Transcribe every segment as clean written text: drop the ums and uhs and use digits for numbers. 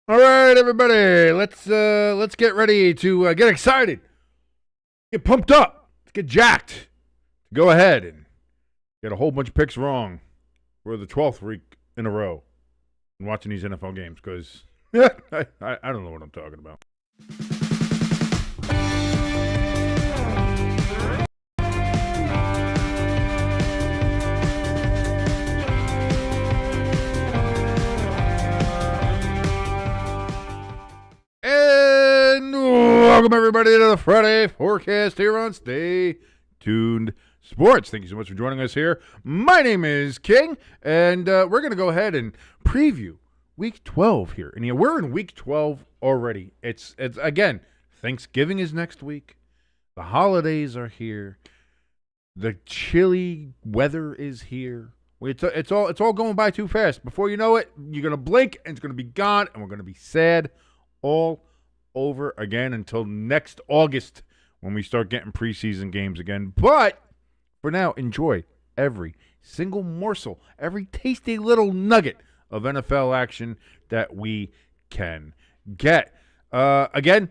All right, everybody, let's get ready to get excited, get pumped up, let's get jacked. Go ahead and get a whole bunch of picks wrong for the 12th week in a row in watching these NFL games because I don't know what I'm talking about. And welcome everybody to the Friday forecast here on Stay Tuned Sports. Thank you so much for joining us here. My name is King, and we're going to go ahead and preview Week 12 here. And we're in Week 12 already. It's again, Thanksgiving is next week. The holidays are here. The chilly weather is here. It's all going by too fast. Before you know it, you're going to blink, and it's going to be gone, and we're going to be sad all over again until next August when we start getting preseason games again. But for now, enjoy every single morsel, every tasty little nugget of NFL action that we can get. Again,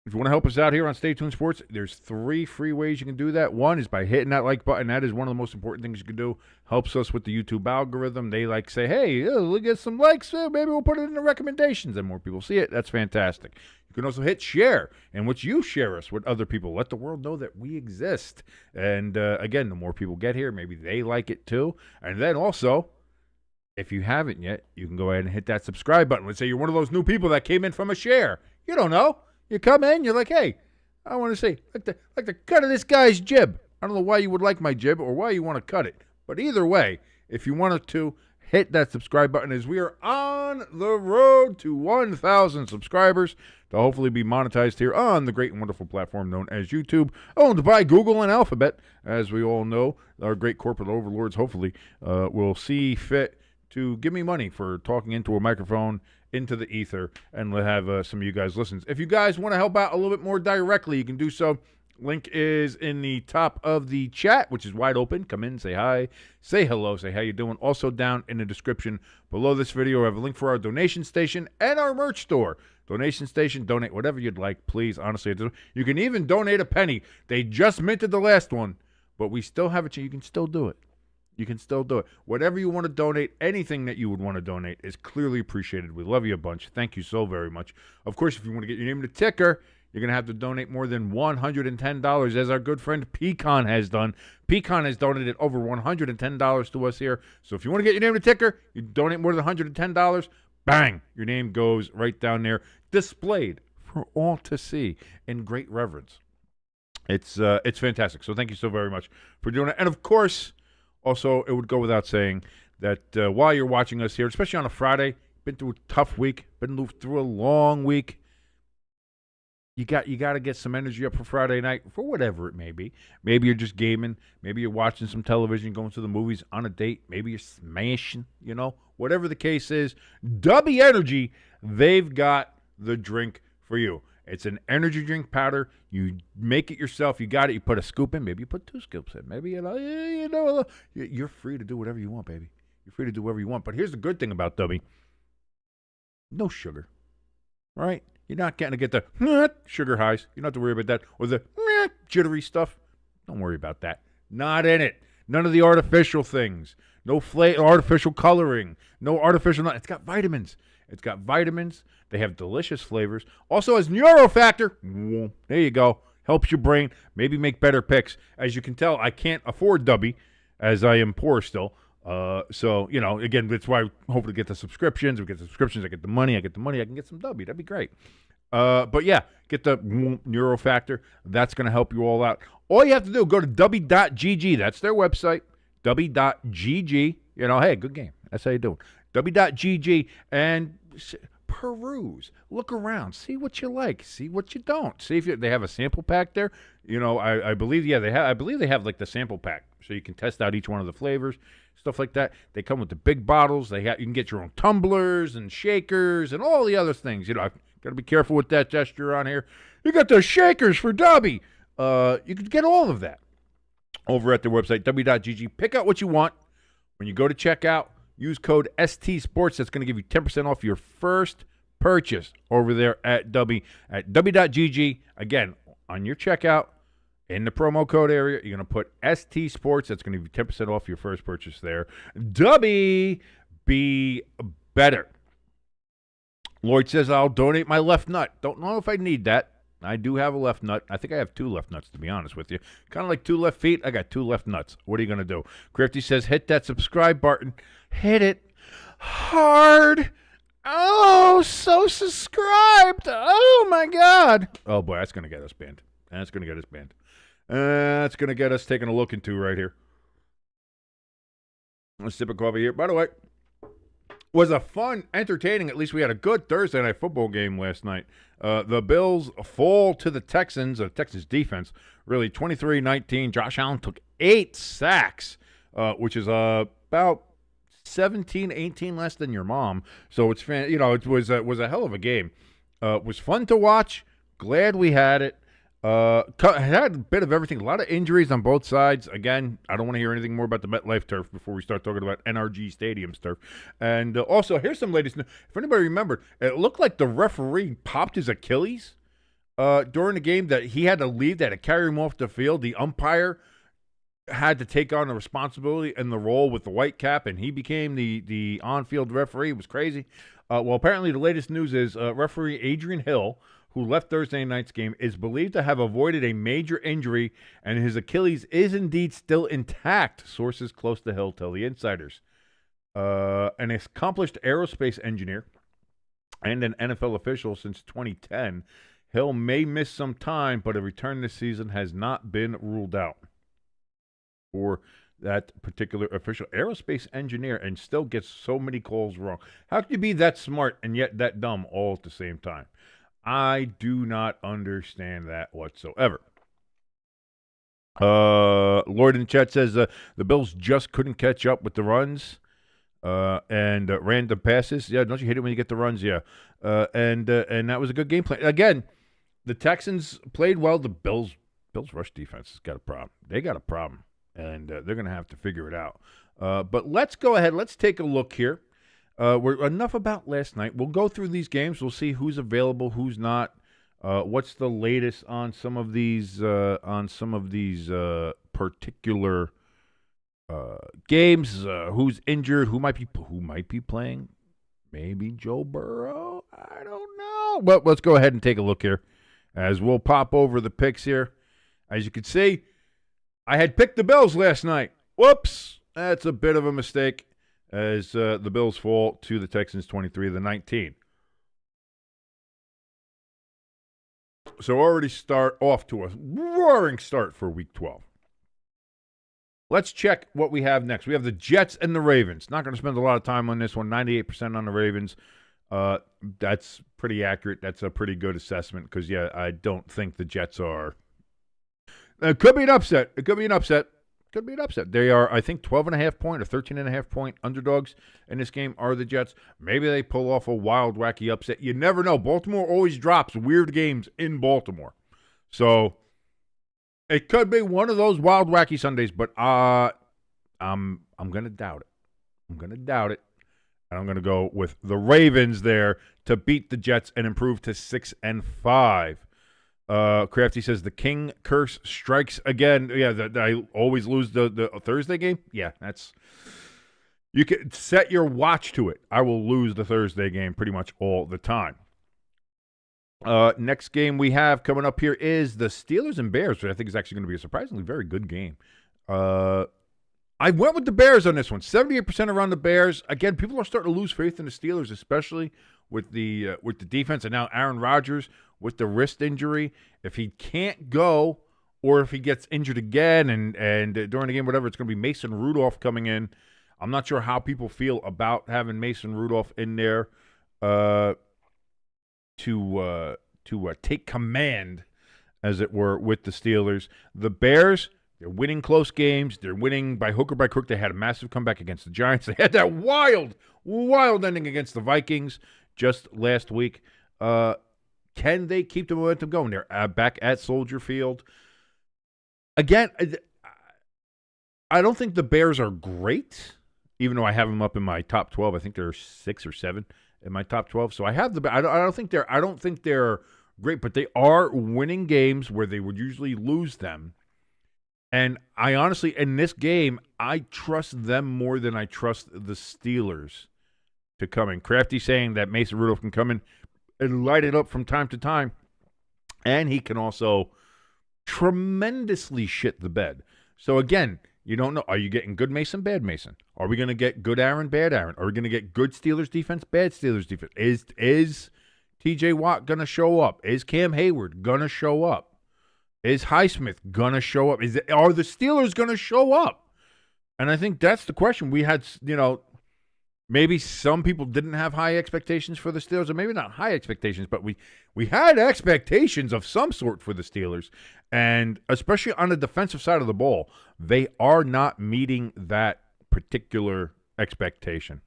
if you want to help us out here on Stay Tuned Sports, there's 3 free ways you can do that. One is by hitting that like button. That is one of the most important things you can do. Helps us with the YouTube algorithm. They say, hey, look at some likes. Maybe we'll put it in the recommendations and more people see it. That's fantastic. You can also hit share, in which you share us with other people. Let the world know that we exist. And again, the more people get here, maybe they like it too. And then also, if you haven't yet, you can go ahead and hit that subscribe button. Let's say you're one of those new people that came in from a share. You don't know. You come in, you're like, hey, I want to see, like the cut of this guy's jib. I don't know why you would like my jib or why you want to cut it. But either way, if you wanted to, hit that subscribe button as we are on the road to 1,000 subscribers to hopefully be monetized here on the great and wonderful platform known as YouTube, owned by Google and Alphabet. As we all know, our great corporate overlords hopefully will see fit to give me money for talking into a microphone into the ether and have some of you guys listen. If you guys want to help out a little bit more directly, you can do so. Link is in the top of the chat, which is wide open. Come in, say hi, say hello, say how you doing. Also down in the description below this video, I have a link for our donation station and our merch store. Donation station, donate whatever you'd like, please. Honestly, you can even donate a penny. They just minted the last one, but we still have a chance. You can still do it. You can still do it. Whatever you want to donate, anything that you would want to donate is clearly appreciated. We love you a bunch. Thank you so very much. Of course, if you want to get your name in the ticker, you're going to have to donate more than $110, as our good friend Pecan has done. Pecan has donated over $110 to us here. So if you want to get your name in the ticker, you donate more than $110, bang, your name goes right down there, displayed for all to see in great reverence. It's fantastic. So thank you so very much for doing it. And of course, also, it would go without saying that while you're watching us here, especially on a Friday, been through a tough week, been through a long week, you got to get some energy up for Friday night for whatever it may be. Maybe you're just gaming. Maybe you're watching some television, going to the movies on a date. Maybe you're smashing, whatever the case is. W Energy, they've got the drink for you. It's an energy drink powder. You make it yourself. You got it. You put a scoop in. Maybe you put 2 scoops in. Maybe, you're free to do whatever you want, baby. You're free to do whatever you want. But here's the good thing about W. No sugar. All right? You're not getting to get the sugar highs. You don't have to worry about that. Or the jittery stuff. Don't worry about that. Not in it. None of the artificial things. No artificial coloring. No artificial. It's got vitamins. It's got vitamins. They have delicious flavors. Also has neurofactor. There you go. Helps your brain. Maybe make better picks. As you can tell, I can't afford Dubby, as I am poor still. So, again, that's why I hope to get the subscriptions. We get the subscriptions. I get the money. I can get some Dubby. That'd be great. But yeah, get the neurofactor. That's going to help you all out. All you have to do, go to w.gg. That's their website. w.gg. Hey, good game. That's how you do it. w.gg and peruse, look around, see what you like, see what you don't, see if they have a sample pack there. I believe they have like the sample pack, so you can test out each one of the flavors, stuff like that. They come with the big bottles. You can get your own tumblers and shakers and all the other things. Got to be careful with that gesture on here. You got the shakers for Dobby. You can get all of that over at their website, w.gg. Pick out what you want when you go to checkout. Use code ST Sports. That's going to give you 10% off your first purchase over there at w.gg. Again, on your checkout, in the promo code area, you're going to put ST Sports. That's going to give you 10% off your first purchase there. Be better. Lloyd says, I'll donate my left nut. Don't know if I need that. I do have a left nut. I think I have two left nuts, to be honest with you. Kind of like two left feet. I got two left nuts. What are you going to do? Crafty says, hit that subscribe button. Hit it hard. Oh, so subscribed. Oh, my God. Oh, boy, that's going to get us banned. That's going to get us banned. That's going to get us taking a look into right here. Let's sip a coffee here. By the way, was a fun, entertaining, at least we had a good Thursday night football game last night. The Bills fall to the Texans, Texans defense, really 23-19. Josh Allen took 8 sacks, which is about 17, 18 less than your mom. So it's it was a hell of a game. It was fun to watch. Glad we had it. Had a bit of everything. A lot of injuries on both sides. Again, I don't want to hear anything more about the MetLife turf before we start talking about NRG Stadium's turf. And also, here's some latest news. If anybody remembered, it looked like the referee popped his Achilles during the game, that he had to leave, that to carry him off the field. The umpire had to take on the responsibility and the role with the white cap, and he became the on-field referee. It was crazy. Well, apparently the latest news is referee Adrian Hill, who left Thursday night's game, is believed to have avoided a major injury, and his Achilles is indeed still intact, sources close to Hill tell the insiders. An accomplished aerospace engineer and an NFL official since 2010, Hill may miss some time, but a return this season has not been ruled out for that particular official aerospace engineer, and still gets so many calls wrong. How can you be that smart and yet that dumb all at the same time? I do not understand that whatsoever. Lloyd in the chat says the Bills just couldn't catch up with the runs and ran the passes. Yeah, don't you hate it when you get the runs? Yeah, and that was a good game plan. Again, the Texans played well. The Bills rush defense has got a problem. They got a problem, and they're going to have to figure it out. But let's go ahead. Let's take a look here. We're enough about last night. We'll go through these games. We'll see who's available, who's not. What's the latest on some of these particular games? Who's injured? Who might be playing? Maybe Joe Burrow. I don't know. But let's go ahead and take a look here, as we'll pop over the picks here. As you can see, I had picked the Bills last night. Whoops, that's a bit of a mistake, as the Bills fall to the Texans 23-19. So already start off to a roaring start for Week 12. Let's check what we have next. We have the Jets and the Ravens. Not going to spend a lot of time on this one. 98% on the Ravens. That's pretty accurate. That's a pretty good assessment because, yeah, I don't think the Jets are. It could be an upset. Could be an upset. They are, I think, 12.5 point or 13.5 point underdogs in this game are the Jets. Maybe they pull off a wild, wacky upset. You never know. Baltimore always drops weird games in Baltimore. So it could be one of those wild, wacky Sundays, but I'm going to doubt it. I'm going to doubt it. And I'm going to go with the Ravens there to beat the Jets and improve to 6-5. Crafty says the King curse strikes again. Yeah, I always lose the Thursday game. Yeah, you can set your watch to it. I will lose the Thursday game pretty much all the time. Next game we have coming up here is the Steelers and Bears, which I think is actually going to be a surprisingly very good game. I went with the Bears on this one. 78% around the Bears. Again, people are starting to lose faith in the Steelers, especially with the defense, and now Aaron Rodgers with the wrist injury. If he can't go, or if he gets injured again, and during the game, whatever, it's going to be Mason Rudolph coming in. I'm not sure how people feel about having Mason Rudolph in there to take command, as it were, with the Steelers. The Bears, they're winning close games. They're winning by hook or by crook. They had a massive comeback against the Giants. They had that wild ending against the Vikings just last week. Can they keep the momentum going? They're back at Soldier Field. Again, I don't think the Bears are great. even though I have them up in my top 12. I think there are 6 or 7 in my top 12. So I have the. I don't think they're great, but they are winning games where they would usually lose them. And I honestly, in this game, I trust them more than I trust the Steelers to come in. Crafty saying that Mason Rudolph can come in and light it up from time to time. And he can also tremendously shit the bed. So again, you don't know. Are you getting good Mason, bad Mason? Are we going to get good Aaron, bad Aaron? Are we going to get good Steelers defense, bad Steelers defense? Is TJ Watt going to show up? Is Cam Hayward going to show up? Is Highsmith going to show up? Are the Steelers going to show up? And I think that's the question. We had, maybe some people didn't have high expectations for the Steelers, or maybe not high expectations, but we had expectations of some sort for the Steelers. And especially on the defensive side of the ball, they are not meeting that particular expectation.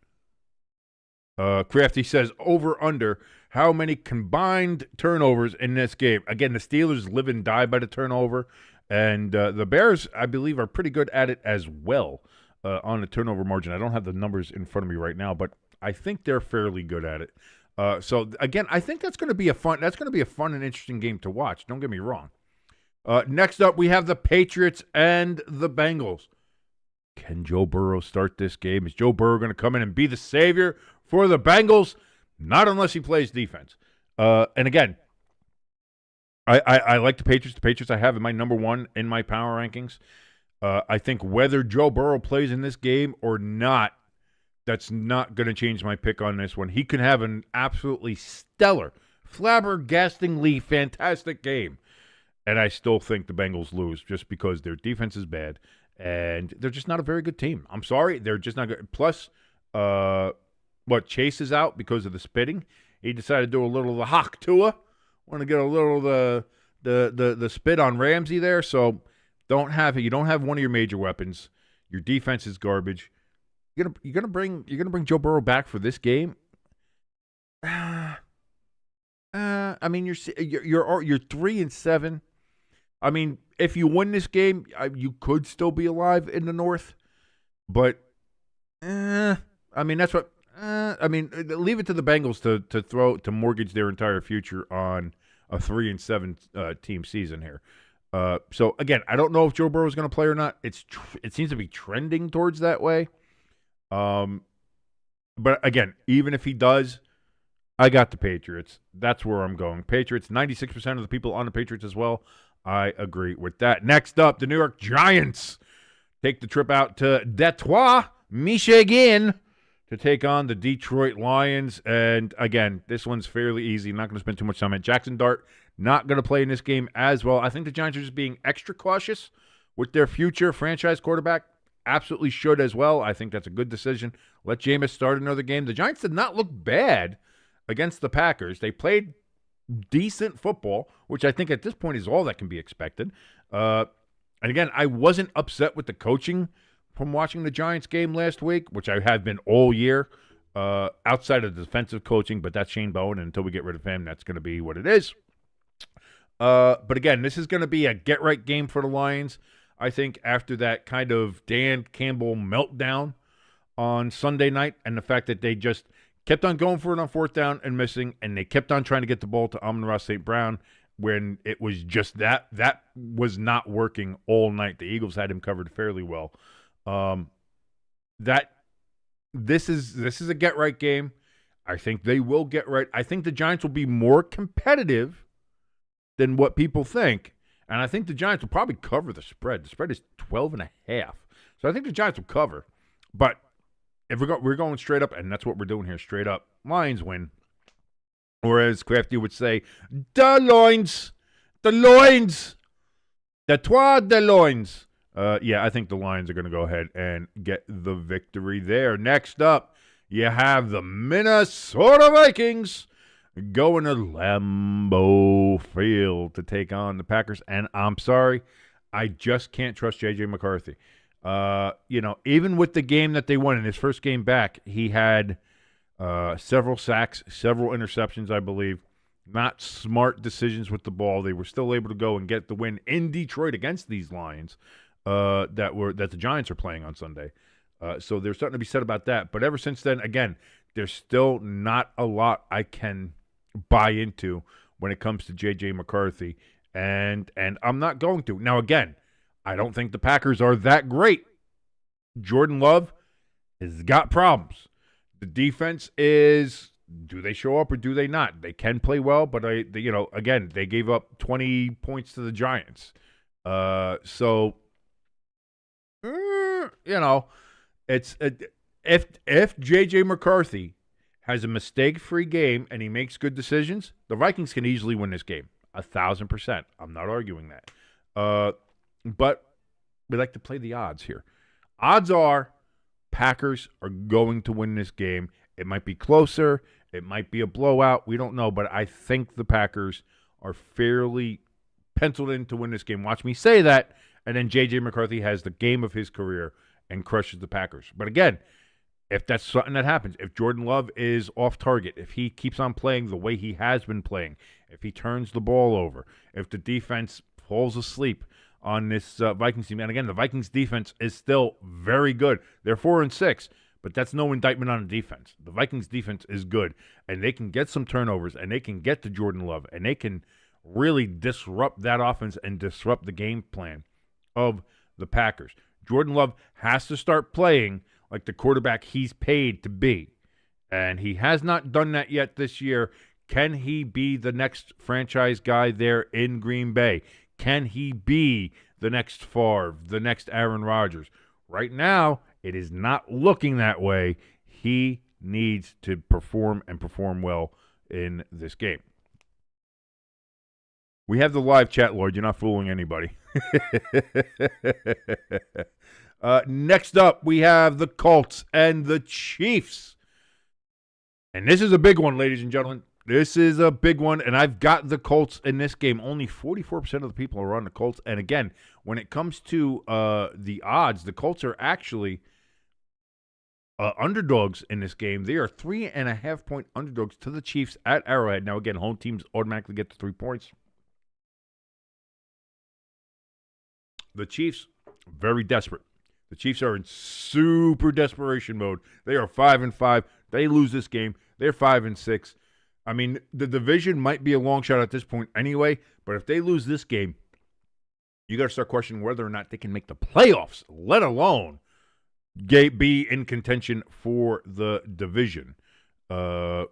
Crafty says, over, under, how many combined turnovers in this game? Again, the Steelers live and die by the turnover, and the Bears, I believe, are pretty good at it as well on the turnover margin. I don't have the numbers in front of me right now, but I think they're fairly good at it. So, again, I think that's going to be a fun and interesting game to watch. Don't get me wrong. Next up, we have the Patriots and the Bengals. Can Joe Burrow start this game? Is Joe Burrow going to come in and be the savior for the Bengals? Not unless he plays defense. And again, I like the Patriots. The Patriots I have in my number 1 in my power rankings. I think whether Joe Burrow plays in this game or not, that's not going to change my pick on this one. He can have an absolutely stellar, flabbergastingly fantastic game. And I still think the Bengals lose just because their defense is bad. And they're just not a very good team. I'm sorry. They're just not good. Plus, Chase is out because of the spitting. He decided to do a little of the Hawk Tua. Want to get a little of the spit on Ramsey there. So you don't have one of your major weapons. Your defense is garbage. You're gonna bring Joe Burrow back for this game. I mean, you're 3-7. I mean, if you win this game, you could still be alive in the North. But, I mean, that's what. Leave it to the Bengals to mortgage their entire future on a 3-7 team season here. So again, I don't know if Joe Burrow is going to play or not. It seems to be trending towards that way. But again, even if he does, I got the Patriots. That's where I'm going. Patriots. 96% of the people on the Patriots as well. I agree with that. Next up, the New York Giants take the trip out to Detroit, Michigan, to take on the Detroit Lions. And again, this one's fairly easy. Not going to spend too much time on it. Jackson Dart not going to play in this game as well. I think the Giants are just being extra cautious with their future franchise quarterback. Absolutely should as well. I think that's a good decision. Let Jameis start another game. The Giants did not look bad against the Packers. They played decent football, which I think at this point is all that can be expected. And again, I wasn't upset with the coaching from watching the Giants game last week, which I have been all year, outside of the defensive coaching, but that's Shane Bowen, and until we get rid of him, that's going to be what it is. But again, this is going to be a get-right game for the Lions. I think after that kind of Dan Campbell meltdown on Sunday night and the fact that they just kept on going for it on 4th down and missing, and they kept on trying to get the ball to Amon-Ra St. Brown when it was just that was not working all night. The Eagles had him covered fairly well. This is a get-right game. I think they will get right. I think the Giants will be more competitive than what people think, and I think the Giants will probably cover the spread. The spread is 12.5, so I think the Giants will cover. But if we're going straight up, and that's what we're doing here, straight up, Lions win. Or as Crafty would say, the Lions, the Trois de Lions. Yeah, I think the Lions are going to go ahead and get the victory there. Next up, you have the Minnesota Vikings going to Lambeau Field to take on the Packers. And I'm sorry, I just can't trust J.J. McCarthy. Even with the game that they won in his first game back, he had several sacks, several interceptions, I believe. Not smart decisions with the ball. They were still able to go and get the win in Detroit against these Lions that the Giants are playing on Sunday. So there's something to be said about that. But ever since then, again, there's still not a lot I can buy into when it comes to J.J. McCarthy, and I'm not going to. Now, again, I don't think the Packers are that great. Jordan Love has got problems. The defense is, do they show up or do they not? They can play well, but again, they gave up 20 points to the Giants. It's if J.J. McCarthy has a mistake-free game and he makes good decisions, the Vikings can easily win this game, 1,000%. I'm not arguing that. But we like to play the odds here. Odds are Packers are going to win this game. It might be closer. It might be a blowout. We don't know, but I think the Packers are fairly penciled in to win this game. Watch me say that, and then J.J. McCarthy has the game of his career and crushes the Packers. But again, if that's something that happens, if Jordan Love is off target, if he keeps on playing the way he has been playing, if he turns the ball over, if the defense falls asleep on this Vikings team, and again, the Vikings defense is still very good. They're 4-6, but that's no indictment on the defense. The Vikings defense is good, and they can get some turnovers, and they can get to Jordan Love, and they can really disrupt that offense and disrupt the game plan of the Packers. Jordan Love has to start playing like the quarterback he's paid to be, and he has not done that yet this year. Can he be the next franchise guy there in Green Bay? Can he be the next Favre, the next Aaron Rodgers? Right now, it is not looking that way. He needs to perform and perform well in this game. We have the live chat, Lord. You're not fooling anybody. Next up, we have the Colts and the Chiefs. And this is a big one, ladies and gentlemen. This is a big one, and I've got the Colts in this game. Only 44% of the people are on the Colts. And again, when it comes to the odds, the Colts are actually underdogs in this game. They are 3.5-point underdogs to the Chiefs at Arrowhead. Now, again, home teams automatically get the 3 points. The Chiefs, very desperate. The Chiefs are in super desperation mode. They are 5-5. They lose this game. They're 5-6. I mean, the division might be a long shot at this point anyway, but if they lose this game, you got to start questioning whether or not they can make the playoffs, let alone be in contention for the division. So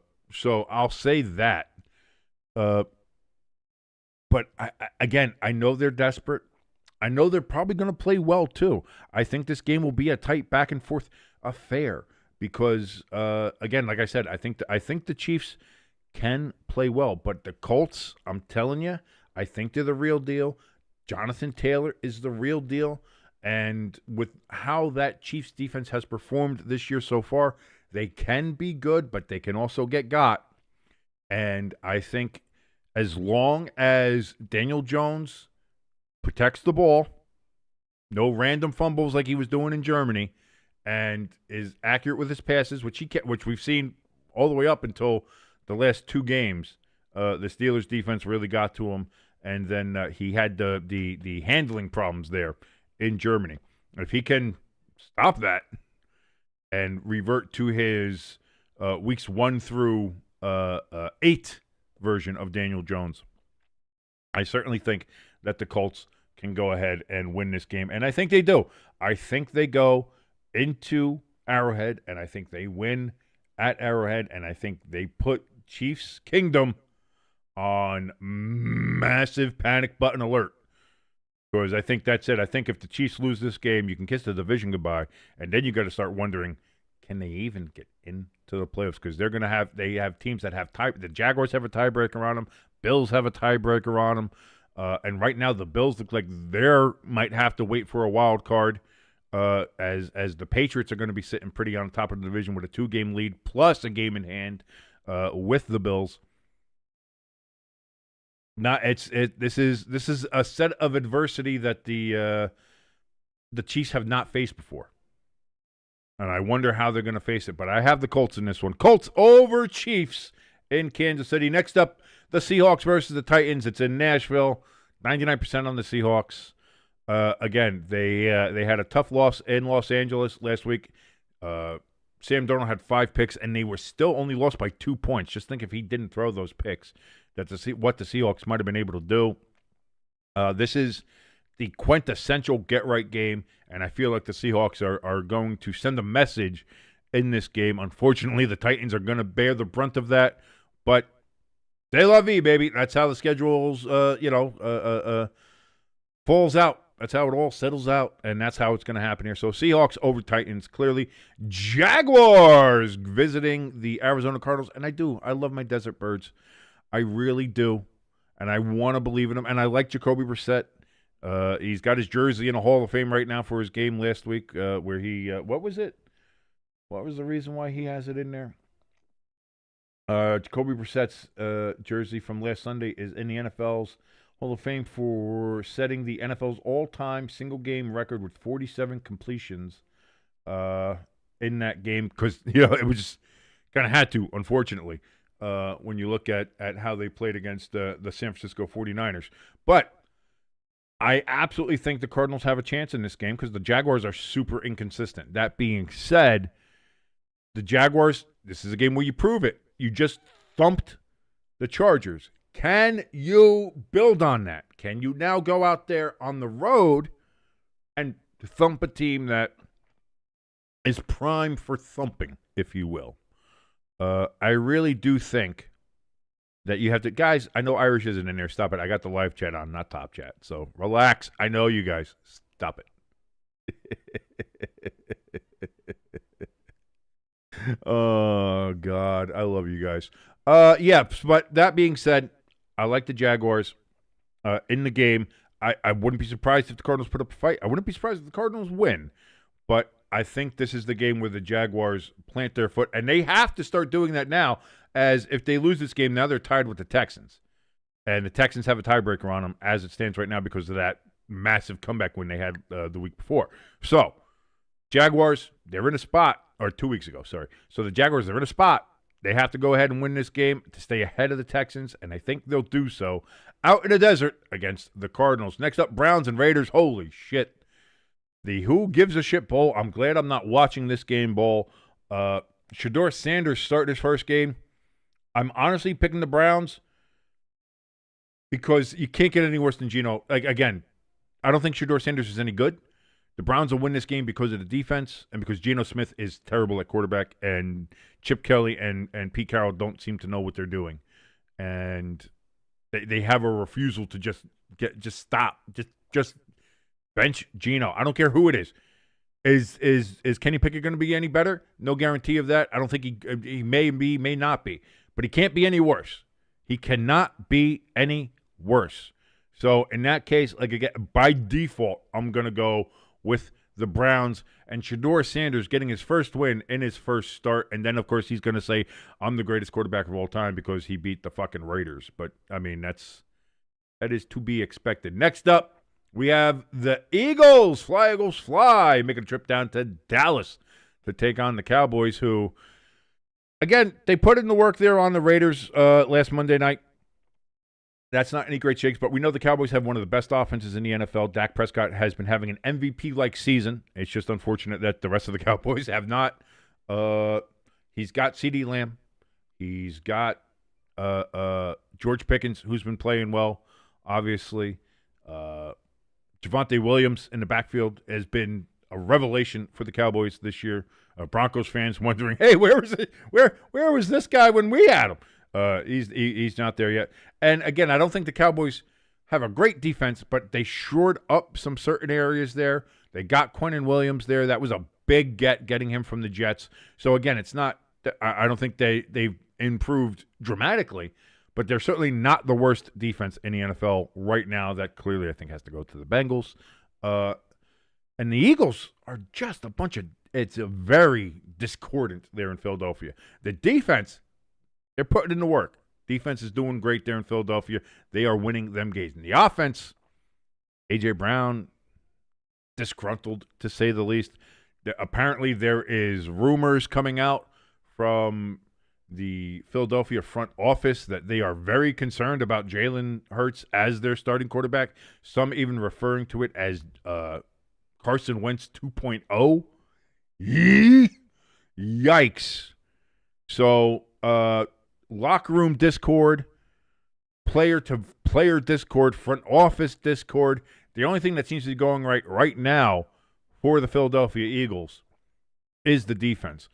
I'll say that. But I know they're desperate. I know they're probably going to play well too. I think this game will be a tight back and forth affair because, again, like I said, I think the Chiefs can play well, but the Colts, I'm telling you, I think they're the real deal. Jonathan Taylor is the real deal, and with how that Chiefs defense has performed this year so far, they can be good, but they can also get got. And I think as long as Daniel Jones protects the ball, no random fumbles like he was doing in Germany, and is accurate with his passes, which we've seen all the way up until the last 2 games, the Steelers defense really got to him, and then he had the handling problems there in Germany. If he can stop that and revert to his weeks 1 through 8 version of Daniel Jones, I certainly think that the Colts can go ahead and win this game, and I think they do. I think they go into Arrowhead, and I think they win at Arrowhead, and I think they put Chiefs Kingdom on massive panic button alert. Because I think that's it. I think if the Chiefs lose this game, you can kiss the division goodbye, and then you got to start wondering, can they even get into the playoffs? Because they have teams that have the Jaguars have a tiebreaker on them, Bills have a tiebreaker on them, and right now the Bills look like they might have to wait for a wild card. As the Patriots are going to be sitting pretty on top of the division with a 2-game lead plus a game in hand with the Bills. This is a set of adversity that the Chiefs have not faced before, and I wonder how they're going to face it. But I have the Colts in this one. Colts over Chiefs in Kansas City. Next up, the Seahawks versus the Titans. It's in Nashville. 99% on the Seahawks. Again, they had a tough loss in Los Angeles last week. Sam Darnold had 5 picks, and they were still only lost by 2 points. Just think if he didn't throw those picks, what the Seahawks might have been able to do. This is the quintessential get-right game, and I feel like the Seahawks are going to send a message in this game. Unfortunately, the Titans are going to bear the brunt of that, but c'est la vie, baby. That's how the schedule's, falls out. That's how it all settles out, and that's how it's going to happen here. So Seahawks over Titans, clearly. Jaguars visiting the Arizona Cardinals, and I love my Desert Birds. I really do, and I want to believe in them, and I like Jacoby Brissett. He's got his jersey in the Hall of Fame right now for his game last week where he, what was it? What was the reason why he has it in there? Jacoby Brissett's jersey from last Sunday is in the NFL's Hall of Fame for setting the NFL's all-time single-game record with 47 completions in that game because, it was just kind of had to, unfortunately, when you look at how they played against the San Francisco 49ers. But I absolutely think the Cardinals have a chance in this game because the Jaguars are super inconsistent. That being said, the Jaguars, this is a game where you prove it. You just thumped the Chargers. Can you build on that? Can you now go out there on the road and thump a team that is prime for thumping, if you will? I really do think that you have to, guys, I know Irish isn't in there. Stop it. I got the live chat on, not top chat. So relax. I know you guys. Stop it. Oh, God. I love you guys. Yeah, but that being said, I like the Jaguars in the game. I wouldn't be surprised if the Cardinals put up a fight. I wouldn't be surprised if the Cardinals win. But I think this is the game where the Jaguars plant their foot, and they have to start doing that now, as if they lose this game, now they're tied with the Texans. And the Texans have a tiebreaker on them as it stands right now because of that massive comeback win they had the week before. So, Jaguars, they're in a spot, or 2 weeks ago, sorry. So the Jaguars, they're in a spot. They have to go ahead and win this game to stay ahead of the Texans, and I think they'll do so out in the desert against the Cardinals. Next up, Browns and Raiders. Holy shit. The Who Gives a Shit Bowl. I'm glad I'm not watching this game bowl. Shedeur Sanders starting his first game. I'm honestly picking the Browns because you can't get any worse than Geno. Again, I don't think Shedeur Sanders is any good. The Browns will win this game because of the defense and because Geno Smith is terrible at quarterback, and Chip Kelly and Pete Carroll don't seem to know what they're doing. And they have a refusal to just stop. Just bench Geno. I don't care who it is. Is Kenny Pickett going to be any better? No guarantee of that. I don't think he may be, may not be. But he can't be any worse. He cannot be any worse. So in that case, again, by default, I'm going to go with the Browns and Shedeur Sanders getting his first win in his first start. And then, of course, he's going to say, I'm the greatest quarterback of all time because he beat the fucking Raiders. But, I mean, that is to be expected. Next up, we have the Eagles. Fly, Eagles, fly. Making a trip down to Dallas to take on the Cowboys, who, again, they put in the work there on the Raiders last Monday night. That's not any great shakes, but we know the Cowboys have one of the best offenses in the NFL. Dak Prescott has been having an MVP-like season. It's just unfortunate that the rest of the Cowboys have not. He's got CeeDee Lamb. He's got George Pickens, who's been playing well, obviously. Javonte Williams in the backfield has been a revelation for the Cowboys this year. Broncos fans wondering, hey, where was this guy when we had him? He's not there yet. And again, I don't think the Cowboys have a great defense, but they shored up some certain areas there. They got Quinnen Williams there. That was a big getting him from the Jets. So again, it's not. I don't think they've improved dramatically, but they're certainly not the worst defense in the NFL right now. That clearly I think has to go to the Bengals. And the Eagles are just a bunch of. It's a very discordant there in Philadelphia. The defense. They're putting in the work. Defense is doing great there in Philadelphia. They are winning them games. In the offense, A.J. Brown, disgruntled to say the least. Apparently there is rumors coming out from the Philadelphia front office that they are very concerned about Jalen Hurts as their starting quarterback. Some even referring to it as Carson Wentz 2.0. Yikes. So, locker room discord, player-to-player discord, front office discord. The only thing that seems to be going right now for the Philadelphia Eagles is the defense.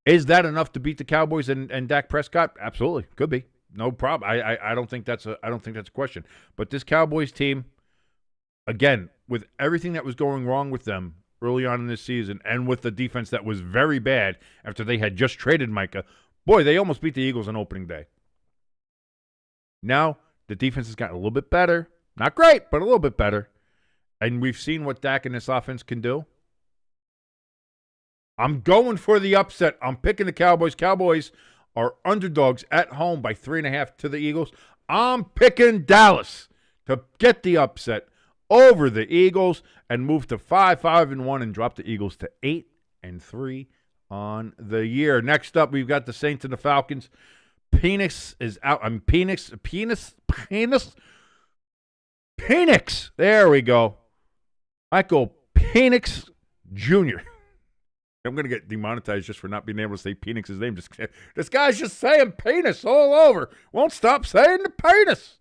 Is that enough to beat the Cowboys and Dak Prescott? Absolutely, could be. No problem. I don't think that's a question. But this Cowboys team, again, with everything that was going wrong with them early on in this season, and with the defense that was very bad after they had just traded Micah, boy, they almost beat the Eagles on opening day. Now the defense has gotten a little bit better. Not great, but a little bit better. And we've seen what Dak and this offense can do. I'm going for the upset. I'm picking the Cowboys. Cowboys are underdogs at home by 3.5 to the Eagles. I'm picking Dallas to get the upset over the Eagles and move to 5-5-1 and drop the Eagles to 8-3 on the year. Next up, we've got the Saints and the Falcons. Penix is out. Penix. There we go. Michael Penix Jr. I'm going to get demonetized just for not being able to say Penix's name. This guy's just saying penis all over. Won't stop saying the penis.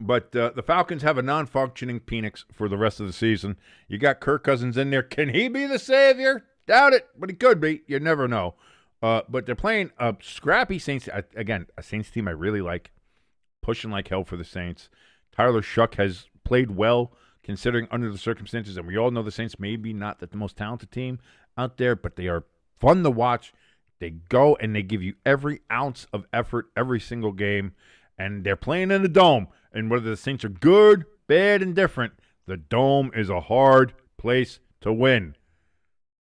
But the Falcons have a non-functioning Penix for the rest of the season. You got Kirk Cousins in there. Can he be the savior? Doubt it, but he could be. You never know. But they're playing a scrappy Saints. Again, a Saints team I really like. Pushing like hell for the Saints. Tyler Shuck has played well considering under the circumstances. And we all know the Saints maybe not the most talented team out there, but they are fun to watch. They go and they give you every ounce of effort every single game. And they're playing in the Dome. And whether the Saints are good, bad, and different, the Dome is a hard place to win.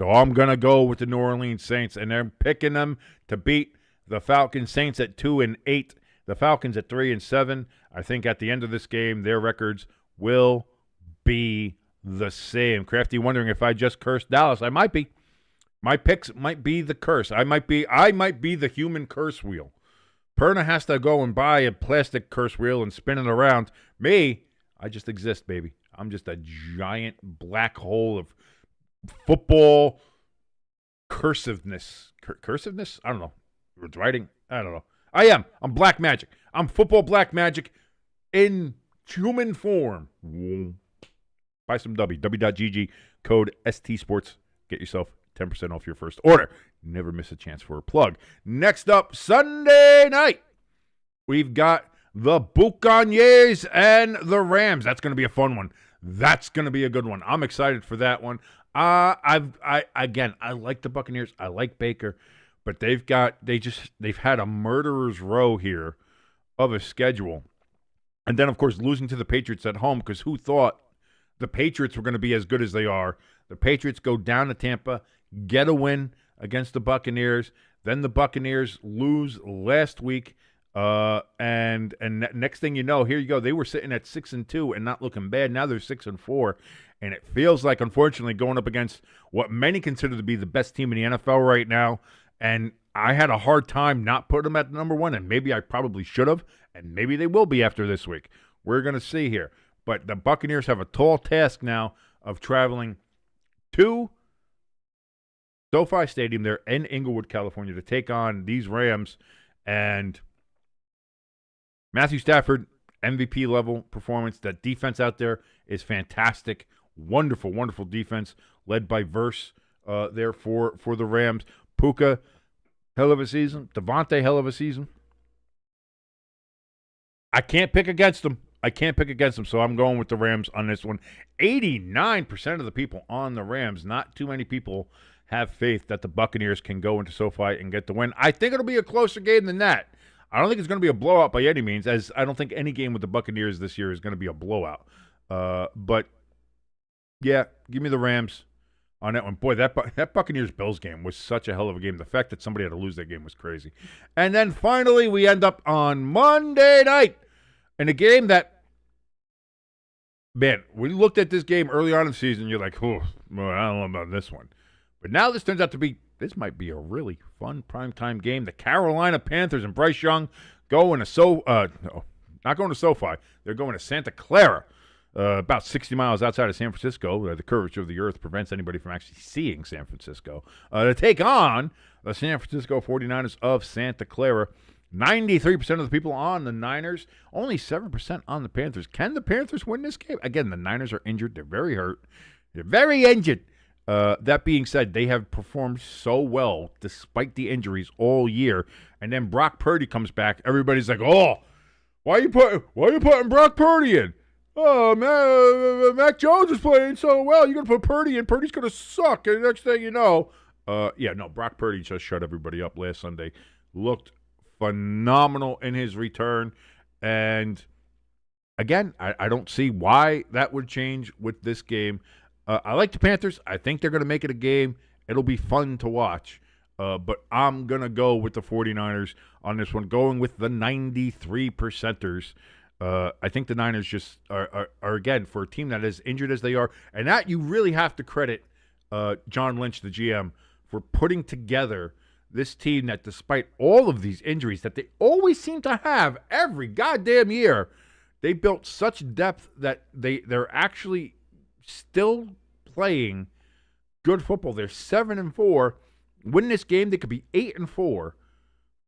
So I'm going to go with the New Orleans Saints, and they're picking them to beat the Falcons. Saints at 2-8, the Falcons at 3-7. I think at the end of this game, their records will be the same. Crafty wondering if I just cursed Dallas. I might be. My picks might be the curse. I might be the human curse wheel. Perna has to go and buy a plastic curse wheel and spin it around. Me, I just exist, baby. I'm just a giant black hole of football cursiveness. Cursiveness? I don't know. It's writing? I don't know. I am. I'm black magic. I'm football black magic in human form. Buy some W.GG, code ST Sports. Get yourself 10% off your first order. Never miss a chance for a plug. Next up, Sunday night, we've got the Buccaneers and the Rams. That's going to be a fun one. That's going to be a good one. I'm excited for that one. I like the Buccaneers. I like Baker, but they've had a murderer's row here of a schedule. And then, of course, losing to the Patriots at home, because who thought the Patriots were going to be as good as they are? The Patriots go down to Tampa, get a win against the Buccaneers. Then the Buccaneers lose last week. And next thing you know, here you go. They were sitting at 6-2 and not looking bad. Now they're 6-4. And it feels like, unfortunately, going up against what many consider to be the best team in the NFL right now. And I had a hard time not putting them at number one, and maybe I probably should have, and maybe they will be after this week. We're going to see here. But the Buccaneers have a tall task now of traveling to SoFi Stadium there in Inglewood, California, to take on these Rams. And Matthew Stafford, MVP level performance. That defense out there is fantastic. Wonderful, wonderful defense led by Verse there for the Rams. Puka, hell of a season. Devontae, hell of a season. I can't pick against them. So I'm going with the Rams on this one. 89% of the people on the Rams. Not too many people have faith that the Buccaneers can go into SoFi and get the win. I think it'll be a closer game than that. I don't think it's going to be a blowout by any means, as I don't think any game with the Buccaneers this year is going to be a blowout. But, yeah, give me the Rams on that one. Boy, that Buccaneers-Bills game was such a hell of a game. The fact that somebody had to lose that game was crazy. And then finally we end up on Monday night in a game that, man, we looked at this game early on in the season. You're like, oh, well, I don't know about this one. But now this turns out to be, this might be a really fun primetime game. The Carolina Panthers and Bryce Young going to no, not going to SoFi. They're going to Santa Clara, about 60 miles outside of San Francisco. The curvature of the earth prevents anybody from actually seeing San Francisco. To take on the San Francisco 49ers of Santa Clara. 93% of the people on the Niners, only 7% on the Panthers. Can the Panthers win this game? Again, the Niners are injured. They're very hurt. They're very injured. That being said, they have performed so well despite the injuries all year. And then Brock Purdy comes back. Everybody's like, "Oh, why are you putting Brock Purdy in? Oh, man, Mac Jones is playing so well. You're gonna put Purdy in. Purdy's gonna suck." And the next thing you know, Brock Purdy just shut everybody up last Sunday. Looked phenomenal in his return. And again, I don't see why that would change with this game. I like the Panthers. I think they're going to make it a game. It'll be fun to watch. But I'm going to go with the 49ers on this one, going with the 93%ers. I think the Niners just are, again, for a team that is injured as they are, and that you really have to credit John Lynch, the GM, for putting together this team that despite all of these injuries that they always seem to have every goddamn year, they built such depth that they're actually still playing good football. They're 7-4. Win this game, they could be 8-4.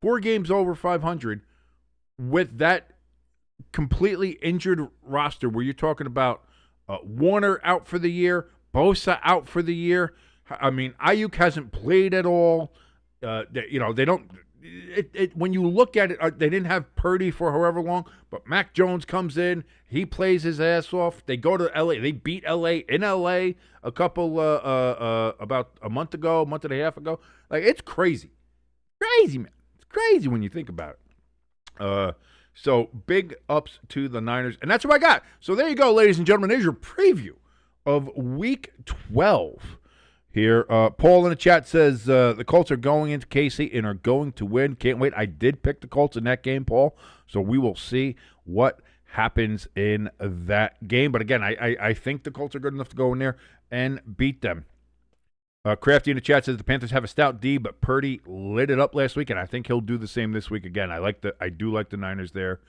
4 games over 500 with that completely injured roster where you're talking about Warner out for the year, Bosa out for the year. I mean, Ayuk hasn't played at all. They don't. When you look at it, they didn't have Purdy for however long, but Mac Jones comes in, he plays his ass off. They go to L.A. They beat L.A. in L.A. a couple about a month and a half ago. Like, it's crazy, man. It's crazy when you think about it. So big ups to the Niners, and that's what I got. So there you go, ladies and gentlemen. There's your preview of Week 12. Here, Paul in the chat says the Colts are going into KC and are going to win. Can't wait. I did pick the Colts in that game, Paul, so we will see what happens in that game. But again, I think the Colts are good enough to go in there and beat them. Crafty in the chat says the Panthers have a stout D, but Purdy lit it up last week, and I think he'll do the same this week again. I do like the Niners there.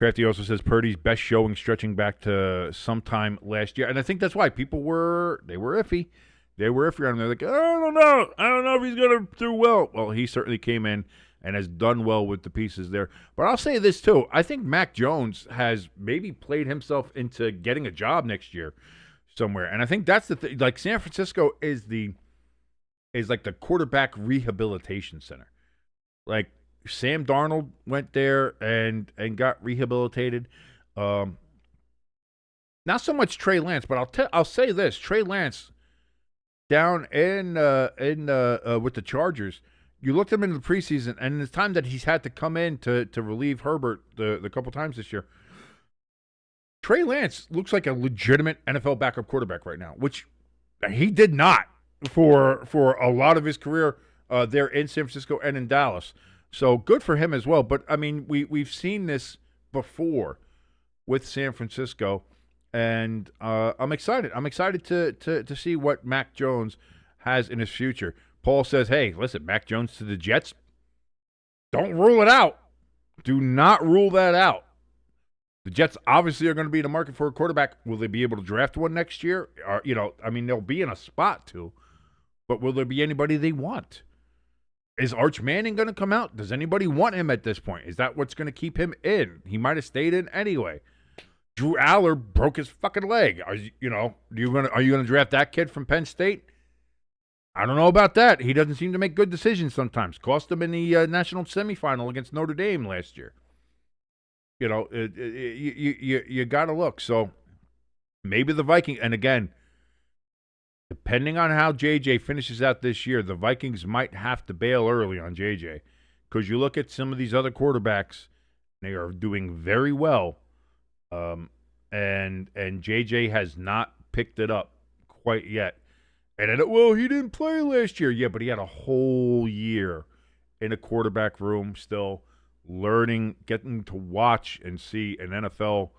Crafty also says Purdy's best showing stretching back to sometime last year. And I think that's why people were iffy. They were iffy on him. They're like, I don't know if he's going to do well. Well, he certainly came in and has done well with the pieces there. But I'll say this, too. I think Mac Jones has maybe played himself into getting a job next year somewhere. And I think that's the thing. Like, San Francisco is like the quarterback rehabilitation center. Like, Sam Darnold went there and got rehabilitated. Not so much Trey Lance, but I'll say this: Trey Lance down in with the Chargers. You looked at him in the preseason, and in the time that he's had to come in to relieve Herbert the couple times this year, Trey Lance looks like a legitimate NFL backup quarterback right now, which he did not for a lot of his career there in San Francisco and in Dallas. So good for him as well. But, I mean, we've seen this before with San Francisco, and I'm excited. I'm excited to see what Mac Jones has in his future. Paul says, hey, listen, Mac Jones to the Jets, don't rule it out. Do not rule that out. The Jets obviously are going to be in the market for a quarterback. Will they be able to draft one next year? They'll be in a spot to, but will there be anybody they want? Is Arch Manning going to come out? Does anybody want him at this point? Is that what's going to keep him in? He might have stayed in anyway. Drew Aller broke his fucking leg. Are you going to draft that kid from Penn State? I don't know about that. He doesn't seem to make good decisions sometimes. Cost him in the national semifinal against Notre Dame last year. You got to look. So maybe the Vikings, and again, depending on how JJ finishes out this year, the Vikings might have to bail early on JJ, because you look at some of these other quarterbacks, they are doing very well, and JJ has not picked it up quite yet. And he didn't play last year. Yeah, but he had a whole year in a quarterback room still, learning, getting to watch and see an NFL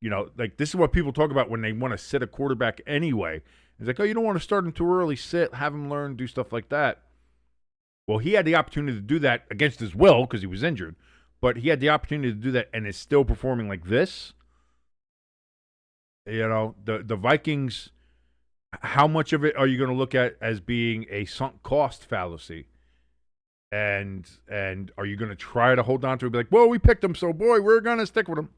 like this is what people talk about when they want to sit a quarterback anyway. It's like, oh, you don't want to start him too early, sit, have him learn, do stuff like that. Well, he had the opportunity to do that against his will because he was injured, but he had the opportunity to do that and is still performing like this. The Vikings, how much of it are you going to look at as being a sunk cost fallacy? And are you going to try to hold on to it and be like, well, we picked him, so, boy, we're going to stick with him?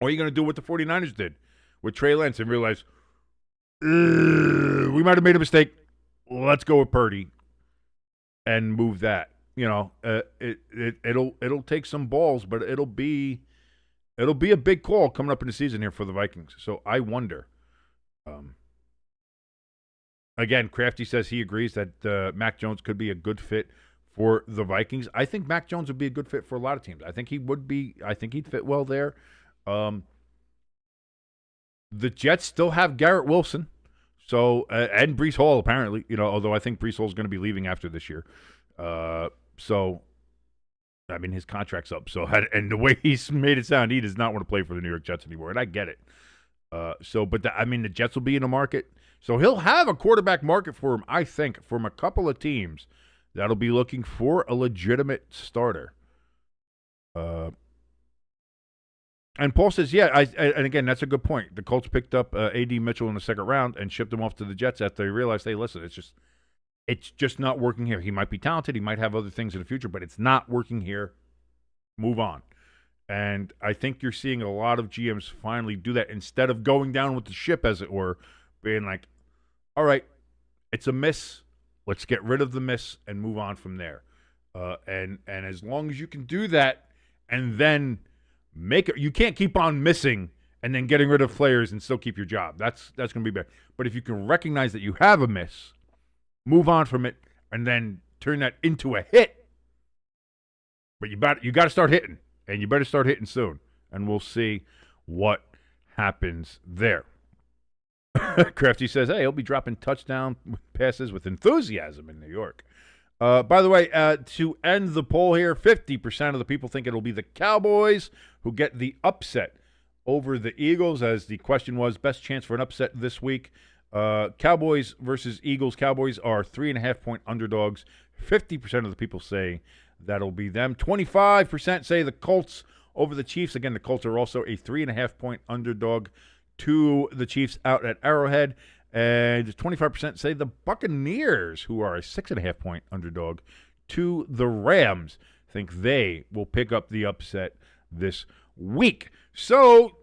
Or are you going to do what the 49ers did with Trey Lance and realize, we might have made a mistake. Let's go with Purdy and move that. It'll take some balls, but it'll be a big call coming up in the season here for the Vikings. So I wonder. Again, Crafty says he agrees that Mac Jones could be a good fit for the Vikings. I think Mac Jones would be a good fit for a lot of teams. I think he would be. I think he'd fit well there. The Jets still have Garrett Wilson, so and Breece Hall apparently. Although I think Breece Hall is going to be leaving after this year. So I mean his contract's up. So and the way he's made it sound, he does not want to play for the New York Jets anymore, and I get it. But the Jets will be in the market, so he'll have a quarterback market for him. I think from a couple of teams that'll be looking for a legitimate starter. And Paul says, yeah, and again, that's a good point. The Colts picked up A.D. Mitchell in the second round and shipped him off to the Jets after they realized, hey, listen, it's just not working here. He might be talented. He might have other things in the future, but it's not working here. Move on. And I think you're seeing a lot of GMs finally do that instead of going down with the ship, as it were, being like, all right, it's a miss. Let's get rid of the miss and move on from there. And as long as you can do that and then make it, you can't keep on missing and then getting rid of players and still keep your job. That's going to be bad. But if you can recognize that you have a miss, move on from it, and then turn that into a hit. But you got to start hitting, and you better start hitting soon. And we'll see what happens there. Crafty says, hey, he'll be dropping touchdown passes with enthusiasm in New York. By the way, to end the poll here, 50% of the people think it'll be the Cowboys who get the upset over the Eagles, as the question was, best chance for an upset this week. Cowboys versus Eagles. Cowboys are 3.5-point underdogs. 50% of the people say that'll be them. 25% say the Colts over the Chiefs. Again, the Colts are also a 3.5-point underdog to the Chiefs out at Arrowhead. And 25% say the Buccaneers, who are a 6.5-point underdog to the Rams, think they will pick up the upset this week. So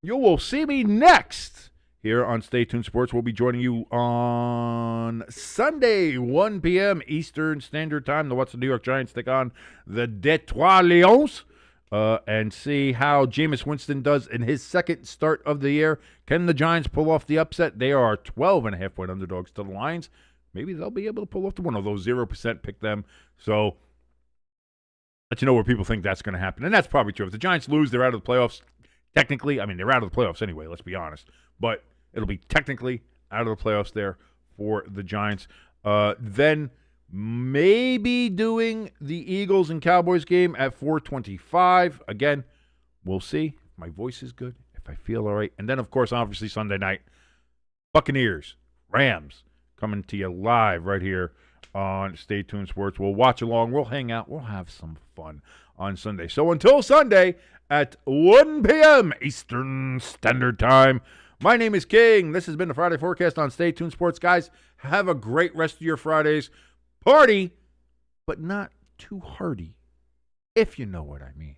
you will see me next here on Stay Tuned Sports. We'll be joining you on Sunday, 1 p.m. Eastern Standard Time. The What's the New York Giants take on the Detroit Lions. And see how Jameis Winston does in his second start of the year. Can the Giants pull off the upset? They are 12.5-point underdogs to the Lions. Maybe they'll be able to pull off the one of those 0% pick them. So let you know where people think that's going to happen. And that's probably true. If the Giants lose, they're out of the playoffs. Technically, I mean, they're out of the playoffs anyway, let's be honest. But it'll be technically out of the playoffs there for the Giants. Then maybe doing the Eagles and Cowboys game at 4:25. Again, we'll see if my voice is good, if I feel all right. And then, of course, obviously Sunday night, Buccaneers, Rams, coming to you live right here on Stay Tuned Sports. We'll watch along. We'll hang out. We'll have some fun on Sunday. So until Sunday at 1 p.m. Eastern Standard Time, my name is King. This has been the Friday Forecast on Stay Tuned Sports. Guys, have a great rest of your Fridays. Party, but not too hardy, if you know what I mean.